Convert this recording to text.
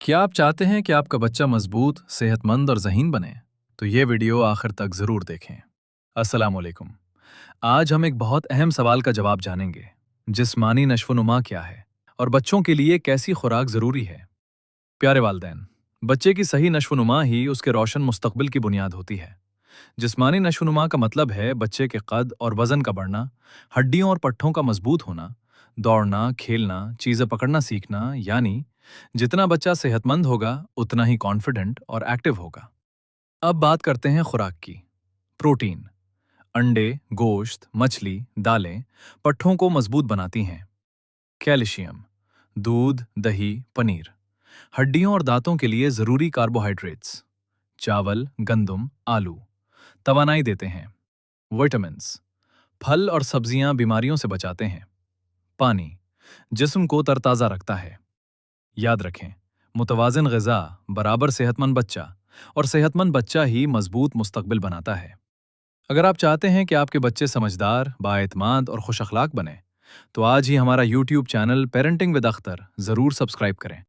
کیا آپ چاہتے ہیں کہ آپ کا بچہ مضبوط، صحت مند اور ذہین بنے؟ تو یہ ویڈیو آخر تک ضرور دیکھیں۔ السلام علیکم۔ آج ہم ایک بہت اہم سوال کا جواب جانیں گے۔ جسمانی نشو و نما کیا ہے اور بچوں کے لیے کیسی خوراک ضروری ہے؟ پیارے والدین، بچے کی صحیح نشو و نما ہی اس کے روشن مستقبل کی بنیاد ہوتی ہے۔ جسمانی نشو و نما کا مطلب ہے بچے کے قد اور وزن کا بڑھنا، ہڈیوں اور پٹھوں کا مضبوط ہونا، دوڑنا، کھیلنا، چیزیں پکڑنا سیکھنا، یعنی جتنا بچہ صحت مند ہوگا اتنا ہی کانفیڈنٹ اور ایکٹیو ہوگا۔ اب بات کرتے ہیں خوراک کی۔ پروٹین: انڈے، گوشت، مچھلی، دالیں پٹھوں کو مضبوط بناتی ہیں۔ کیلشیم: دودھ، دہی، پنیر ہڈیوں اور دانتوں کے لیے ضروری کاربوہائیڈریٹس۔ چاول، گندم، آلو توانائی دیتے ہیں۔ وٹامنس: پھل اور سبزیاں بیماریوں سے بچاتے ہیں۔ پانی جسم کو ترتازہ رکھتا ہے۔ یاد رکھیں، متوازن غذا برابر صحت مند بچہ، اور صحت مند بچہ ہی مضبوط مستقبل بناتا ہے۔ اگر آپ چاہتے ہیں کہ آپ کے بچے سمجھدار، بااعتماد اور خوش اخلاق بنے، تو آج ہی ہمارا YouTube channel parenting with Akhtar ضرور سبسکرائب کریں۔